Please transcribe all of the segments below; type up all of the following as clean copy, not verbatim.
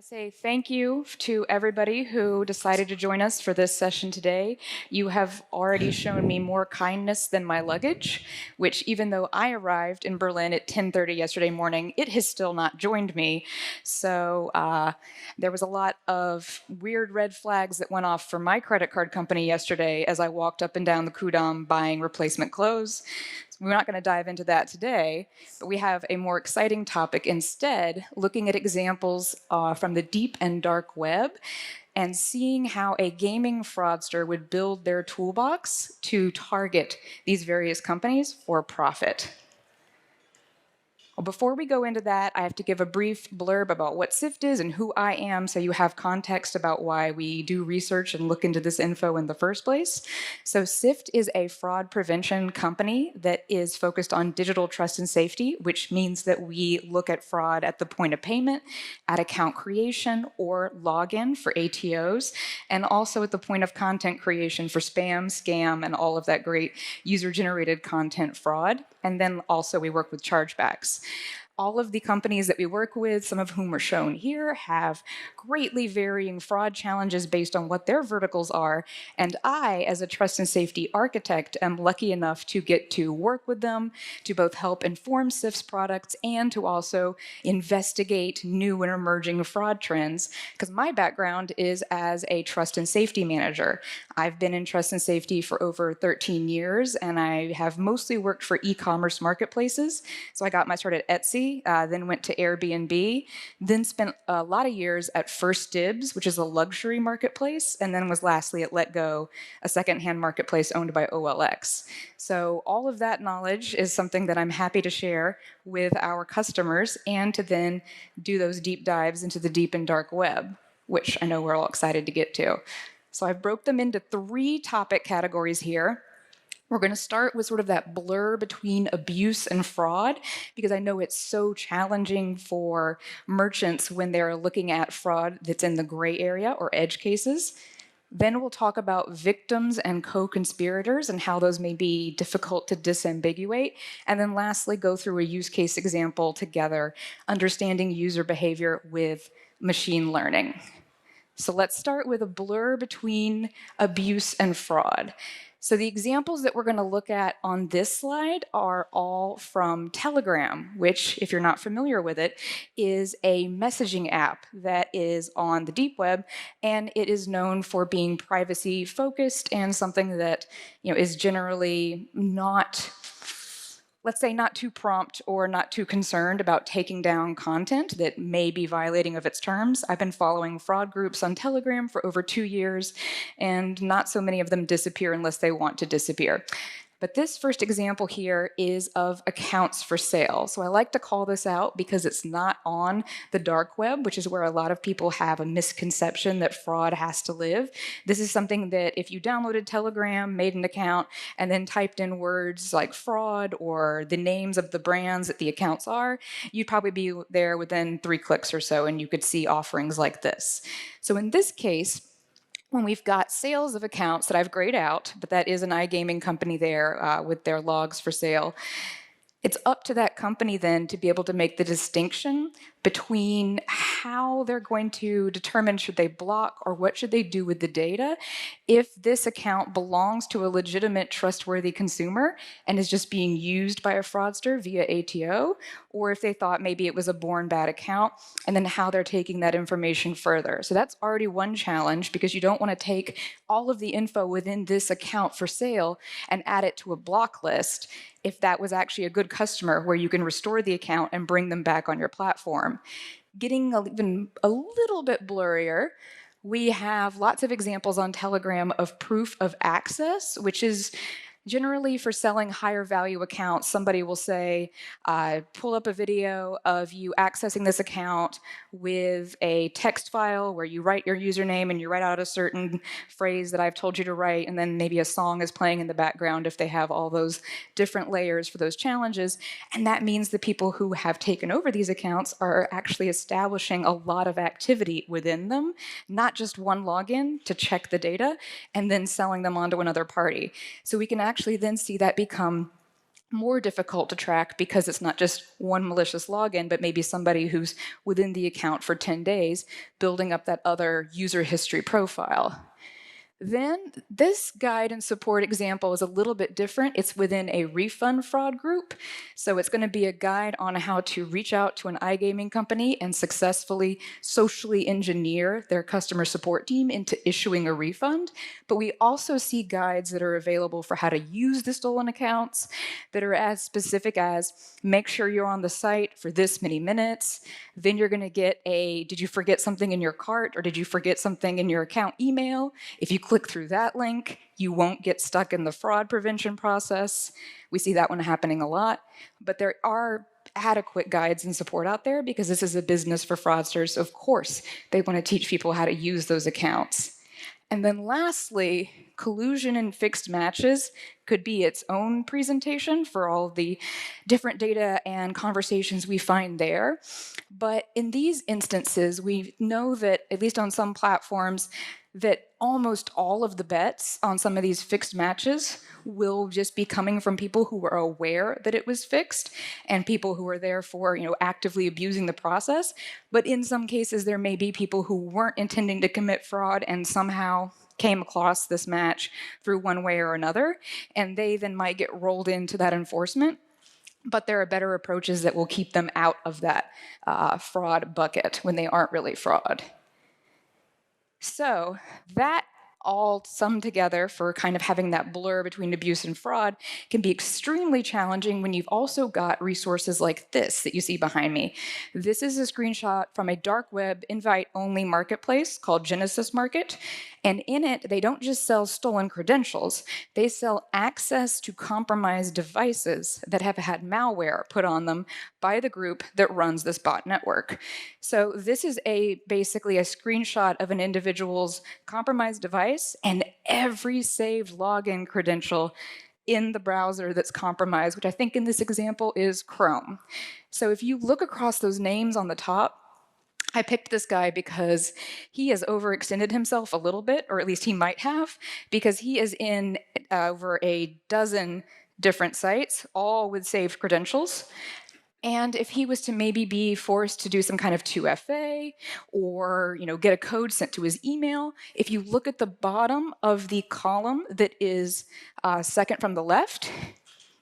Say thank you to everybody who decided to join us for this session today. You have already shown me more kindness than my luggage, which even though I arrived in Berlin at 10:30 yesterday morning, it has still not joined me. So there was a lot of weird red flags that went off for my credit card company yesterday as I walked up and down the Kudamm buying replacement clothes. We're not going to dive into that today, but we have a more exciting topic instead, looking at examples from the deep and dark web and seeing how a gaming fraudster would build their toolbox to target these various companies for profit. Well, before we go into that, I have to give a brief blurb about what Sift is and who I am so you have context about why we do research and look into this info in the first place. So Sift is a fraud prevention company that is focused on digital trust and safety, which means that we look at fraud at the point of payment, at account creation or login for ATOs, and also at the point of content creation for spam, scam, and all of that great user-generated content fraud. And then also we work with chargebacks. All of the companies that we work with, some of whom are shown here, have greatly varying fraud challenges based on what their verticals are. And I, as a trust and safety architect, am lucky enough to get to work with them to both help inform Sift's products and to also investigate new and emerging fraud trends. Because my background is as a trust and safety manager. I've been in trust and safety for over 13 years, and I have mostly worked for e-commerce marketplaces. So I got my start at Etsy, then went to Airbnb, then spent a lot of years at First Dibs, which is a luxury marketplace, and then was lastly at LetGo, a secondhand marketplace owned by OLX. So all of that knowledge is something that I'm happy to share with our customers and to then do those deep dives into the deep and dark web, which I know we're all excited to get to. So I've broke them into 3 topic categories here. We're going to start with sort of that blur between abuse and fraud, because I know it's so challenging for merchants when they're looking at fraud that's in the gray area or edge cases. Then we'll talk about victims and co-conspirators and how those may be difficult to disambiguate. And then lastly, go through a use case example together, understanding user behavior with machine learning. So let's start with a blur between abuse and fraud. So the examples that we're going to look at on this slide are all from Telegram, which, if you're not familiar with it, is a messaging app that is on the deep web, and it is known for being privacy focused and something that is generally not, let's say, not too prompt or not too concerned about taking down content that may be violating of its terms. I've been following fraud groups on Telegram for over 2 years, and not so many of them disappear unless they want to disappear. But this first example here is of accounts for sale. So I like to call this out because it's not on the dark web, which is where a lot of people have a misconception that fraud has to live. This is something that if you downloaded Telegram, made an account, and then typed in words like fraud or the names of the brands that the accounts are, you'd probably be there within 3 clicks or so, and you could see offerings like this. So in this case, when we've got sales of accounts that I've grayed out, but that is an iGaming company there with their logs for sale, it's up to that company then to be able to make the distinction between how they're going to determine should they block or what should they do with the data if this account belongs to a legitimate, trustworthy consumer and is just being used by a fraudster via ATO, or if they thought maybe it was a born bad account, and then how they're taking that information further. So that's already one challenge, because you don't want to take all of the info within this account for sale and add it to a block list if that was actually a good customer where you can restore the account and bring them back on your platform. Getting even a little bit blurrier, we have lots of examples on Telegram of proof of access, which is generally for selling higher value accounts. Somebody will say, pull up a video of you accessing this account with a text file where you write your username and you write out a certain phrase that I've told you to write, and then maybe a song is playing in the background if they have all those different layers for those challenges. And that means the people who have taken over these accounts are actually establishing a lot of activity within them, not just one login to check the data and then selling them onto another party. So we can actually then see that become more difficult to track because it's not just one malicious login, but maybe somebody who's within the account for 10 days building up that other user history profile. Then this guide and support example is a little bit different. It's within a refund fraud group. So it's going to be a guide on how to reach out to an iGaming company and successfully socially engineer their customer support team into issuing a refund. But we also see guides that are available for how to use the stolen accounts that are as specific as make sure you're on the site for this many minutes. Then you're going to get a, did you forget something in your cart or did you forget something in your account email? If you click through that link, you won't get stuck in the fraud prevention process. We see that one happening a lot, but there are adequate guides and support out there because this is a business for fraudsters. So of course, they want to teach people how to use those accounts. And then lastly, collusion and fixed matches could be its own presentation for all the different data and conversations we find there. But in these instances, we know that, at least on some platforms, that almost all of the bets on some of these fixed matches will just be coming from people who are aware that it was fixed and people who are therefore, actively abusing the process. But in some cases, there may be people who weren't intending to commit fraud and somehow came across this match through one way or another, and they then might get rolled into that enforcement. But there are better approaches that will keep them out of that fraud bucket when they aren't really fraud. So that all summed together for kind of having that blur between abuse and fraud can be extremely challenging when you've also got resources like this that you see behind me. This is a screenshot from a dark web invite-only marketplace called Genesis Market. And in it, they don't just sell stolen credentials, they sell access to compromised devices that have had malware put on them by the group that runs this bot network. So this is basically a screenshot of an individual's compromised device and every saved login credential in the browser that's compromised, which I think in this example is Chrome. So if you look across those names on the top, I picked this guy because he has overextended himself a little bit, or at least he might have, because he is in over a dozen different sites, all with saved credentials. And if he was to maybe be forced to do some kind of 2FA or get a code sent to his email, if you look at the bottom of the column that is second from the left,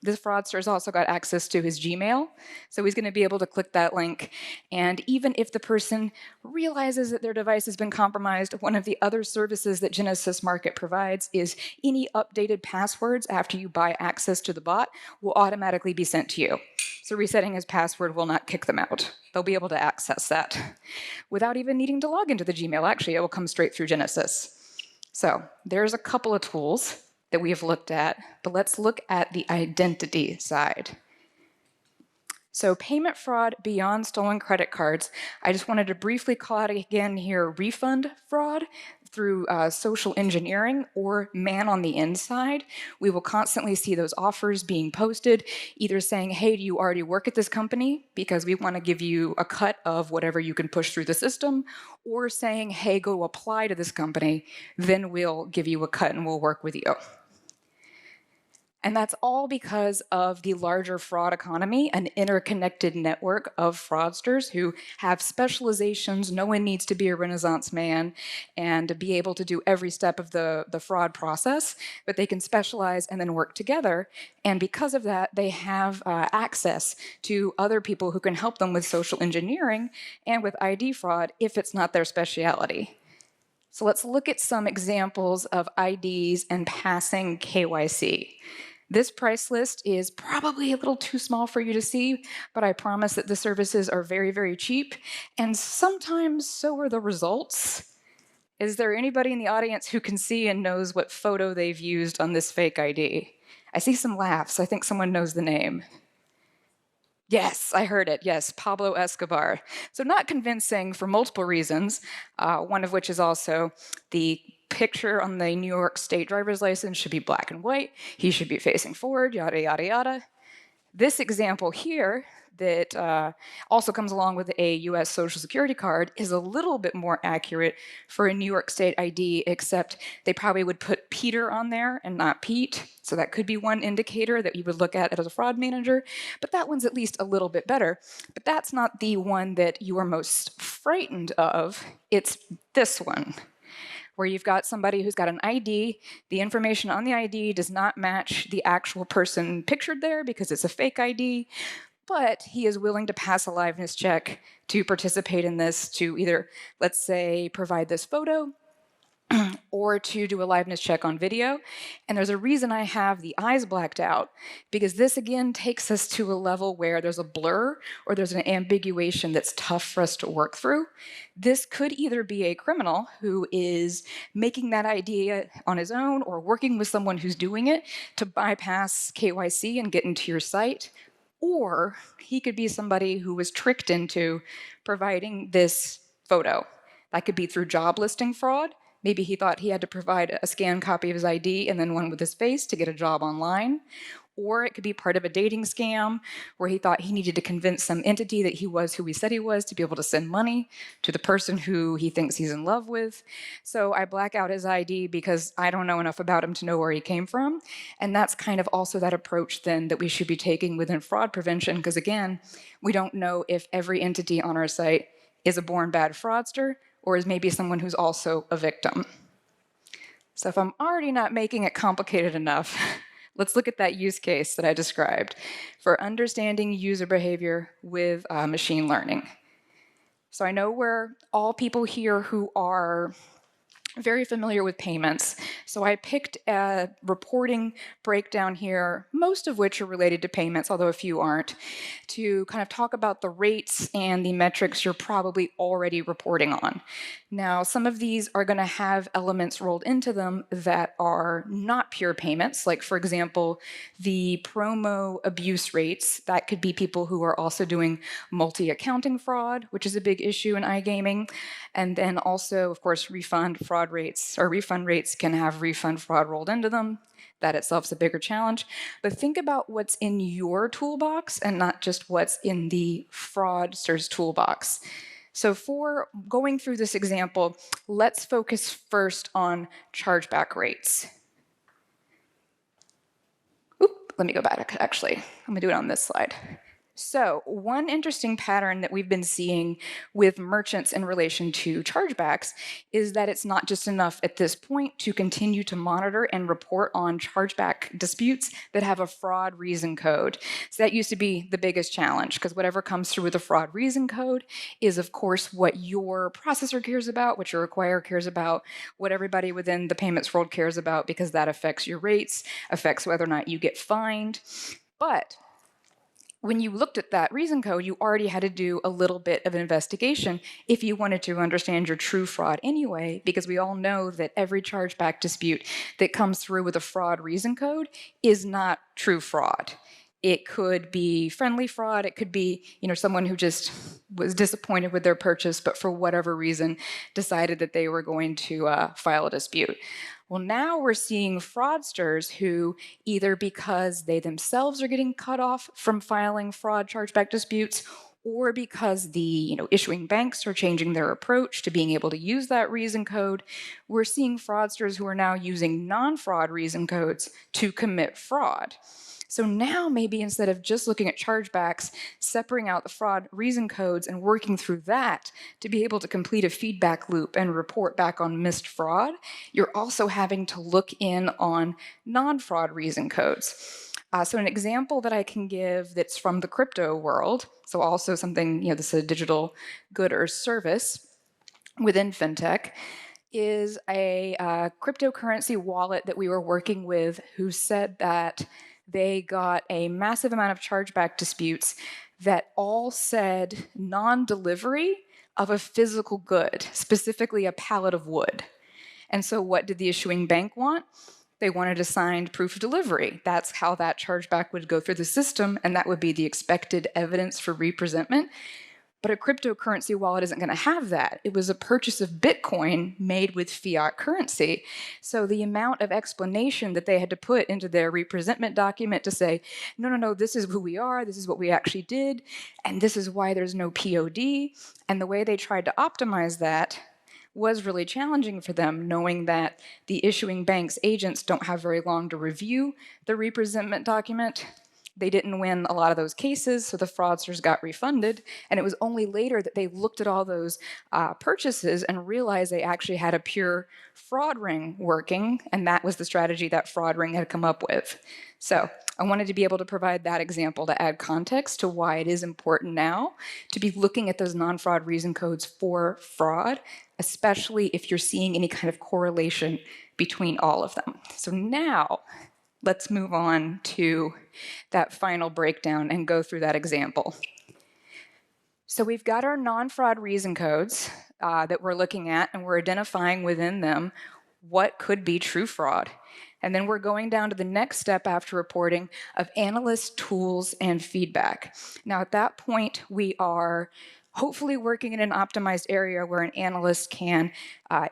this fraudster has also got access to his Gmail, so he's going to be able to click that link. And even if the person realizes that their device has been compromised, one of the other services that Genesis Market provides is any updated passwords after you buy access to the bot will automatically be sent to you. So resetting his password will not kick them out. They'll be able to access that without even needing to log into the Gmail. Actually, it will come straight through Genesis. So there's a couple of tools that we have looked at, but let's look at the identity side. So payment fraud beyond stolen credit cards, I just wanted to briefly call out again here refund fraud through social engineering or man on the inside. We will constantly see those offers being posted, either saying, hey, do you already work at this company? Because we want to give you a cut of whatever you can push through the system, or saying, hey, go apply to this company, then we'll give you a cut and we'll work with you. And that's all because of the larger fraud economy, an interconnected network of fraudsters who have specializations. No one needs to be a Renaissance man and be able to do every step of the fraud process, but they can specialize and then work together. And because of that, they have access to other people who can help them with social engineering and with ID fraud if it's not their specialty. So let's look at some examples of IDs and passing KYC. This price list is probably a little too small for you to see, but I promise that the services are very, very cheap, and sometimes so are the results. Is there anybody in the audience who can see and knows what photo they've used on this fake ID? I see some laughs. I think someone knows the name. Yes, I heard it. Yes, Pablo Escobar. So not convincing for multiple reasons, one of which is also the picture on the New York State driver's license should be black and white. He should be facing forward, yada, yada, yada. This example here that also comes along with a US Social Security card is a little bit more accurate for a New York State ID, except they probably would put Peter on there and not Pete. So that could be one indicator that you would look at as a fraud manager, but that one's at least a little bit better. But that's not the one that you are most frightened of. It's this one, where you've got somebody who's got an ID, the information on the ID does not match the actual person pictured there because it's a fake ID, but he is willing to pass a liveness check to participate in this, to either, let's say, provide this photo or to do a liveness check on video. And there's a reason I have the eyes blacked out, because this again takes us to a level where there's a blur or there's an ambiguation that's tough for us to work through. This could either be a criminal who is making that idea on his own or working with someone who's doing it to bypass KYC and get into your site, or he could be somebody who was tricked into providing this photo. That could be through job listing fraud. Maybe he thought he had to provide a scanned copy of his ID and then one with his face to get a job online. Or it could be part of a dating scam where he thought he needed to convince some entity that he was who he said he was to be able to send money to the person who he thinks he's in love with. So I black out his ID because I don't know enough about him to know where he came from. And that's kind of also that approach then that we should be taking within fraud prevention, because again, we don't know if every entity on our site is a born bad fraudster or is maybe someone who's also a victim. So if I'm already not making it complicated enough, let's look at that use case that I described for understanding user behavior with machine learning. So I know we're all people here who are very familiar with payments. So I picked a reporting breakdown here, most of which are related to payments, although a few aren't, to kind of talk about the rates and the metrics you're probably already reporting on. Now, some of these are going to have elements rolled into them that are not pure payments, like, for example, the promo abuse rates. That could be people who are also doing multi-accounting fraud, which is a big issue in iGaming. And then also, of course, refund rates can have refund fraud rolled into them. That itself is a bigger challenge. But think about what's in your toolbox and not just what's in the fraudster's toolbox. So for going through this example, let's focus first on chargeback rates. Let me go back, actually. I'm gonna do it on this slide. So one interesting pattern that we've been seeing with merchants in relation to chargebacks is that it's not just enough at this point to continue to monitor and report on chargeback disputes that have a fraud reason code. So that used to be the biggest challenge, because whatever comes through with a fraud reason code is, of course, what your processor cares about, what your acquirer cares about, what everybody within the payments world cares about, because that affects your rates, affects whether or not you get fined. But when you looked at that reason code, you already had to do a little bit of an investigation if you wanted to understand your true fraud anyway, because we all know that every chargeback dispute that comes through with a fraud reason code is not true fraud. It could be friendly fraud. It could be, someone who just was disappointed with their purchase, but for whatever reason decided that they were going to file a dispute. Well, now we're seeing fraudsters who, either because they themselves are getting cut off from filing fraud chargeback disputes, or because the issuing banks are changing their approach to being able to use that reason code, we're seeing fraudsters who are now using non-fraud reason codes to commit fraud. So now maybe instead of just looking at chargebacks, separating out the fraud reason codes and working through that to be able to complete a feedback loop and report back on missed fraud, you're also having to look in on non-fraud reason codes. So an example that I can give that's from the crypto world, so also something, this is a digital good or service within fintech, is a cryptocurrency wallet that we were working with who said that they got a massive amount of chargeback disputes that all said non-delivery of a physical good, specifically a pallet of wood. And so what did the issuing bank want? They wanted a signed proof of delivery. That's how that chargeback would go through the system, and that would be the expected evidence for representment. But a cryptocurrency wallet isn't going to have that. It was a purchase of Bitcoin made with fiat currency. So the amount of explanation that they had to put into their representment document to say, no, no, no, this is who we are, this is what we actually did, and this is why there's no POD, and the way they tried to optimize that was really challenging for them, knowing that the issuing bank's agents don't have very long to review the representment document. They didn't win a lot of those cases, so the fraudsters got refunded. And it was only later that they looked at all those purchases and realized they actually had a pure fraud ring working, and that was the strategy that fraud ring had come up with. So I wanted to be able to provide that example to add context to why it is important now to be looking at those non-fraud reason codes for fraud, especially if you're seeing any kind of correlation between all of them. So now, let's move on to that final breakdown and go through that example. So we've got our non-fraud reason codes that we're looking at, and we're identifying within them what could be true fraud. And then we're going down to the next step after reporting of analyst tools and feedback. Now at that point, we are hopefully working in an optimized area where an analyst can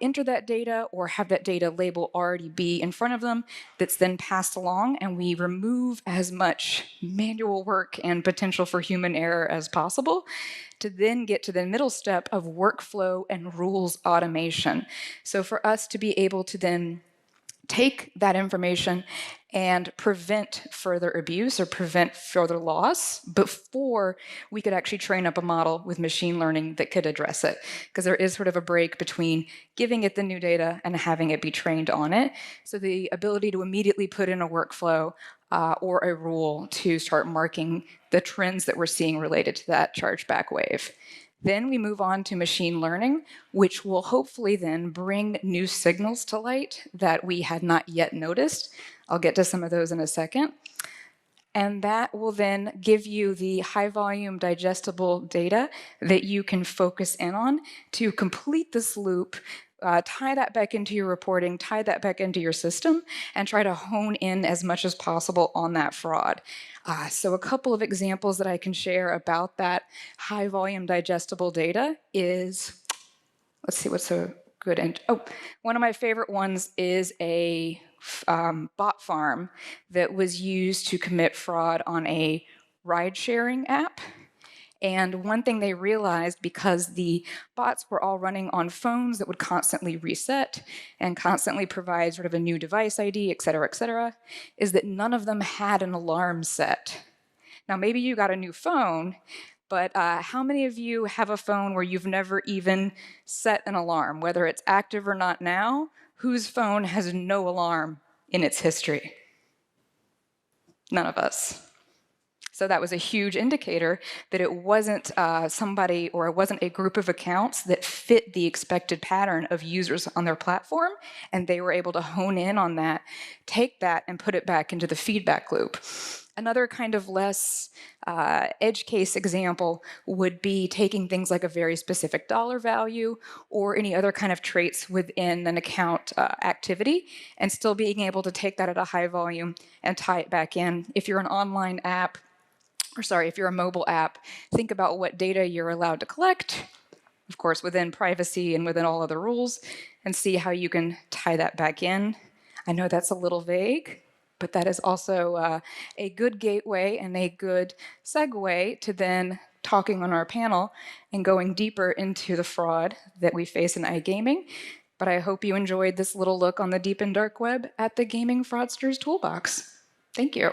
enter that data or have that data label already be in front of them that's then passed along, and we remove as much manual work and potential for human error as possible to then get to the middle step of workflow and rules automation. So for us to be able to then take that information and prevent further abuse or prevent further loss before we could actually train up a model with machine learning that could address it. Because there is sort of a break between giving it the new data and having it be trained on it. So the ability to immediately put in a workflow or a rule to start marking the trends that we're seeing related to that chargeback wave. Then we move on to machine learning, which will hopefully then bring new signals to light that we had not yet noticed. I'll get to some of those in a second. And that will then give you the high volume digestible data that you can focus in on to complete this loop, tie that back into your reporting, tie that back into your system, and try to hone in as much as possible on that fraud. So a couple of examples that I can share about that high volume digestible data is, let's see what's a good, one of my favorite ones is a bot farm that was used to commit fraud on a ride-sharing app. And one thing they realized, because the bots were all running on phones that would constantly reset and constantly provide sort of a new device ID, et cetera, is that none of them had an alarm set. Now, maybe you got a new phone, but how many of you have a phone where you've never even set an alarm, whether it's active or not now? Whose phone has no alarm in its history? None of us. So that was a huge indicator that it wasn't somebody, or it wasn't a group of accounts that fit the expected pattern of users on their platform, and they were able to hone in on that, take that, and put it back into the feedback loop. Another kind of less edge case example would be taking things like a very specific dollar value or any other kind of traits within an account activity, and still being able to take that at a high volume and tie it back in. If you're an online app, if you're a mobile app, think about what data you're allowed to collect, of course, within privacy and within all other rules, and see how you can tie that back in. I know that's a little vague, but that is also a good gateway and a good segue to then talking on our panel and going deeper into the fraud that we face in iGaming. But I hope you enjoyed this little look on the deep and dark web at the Gaming Fraudsters Toolbox. Thank you.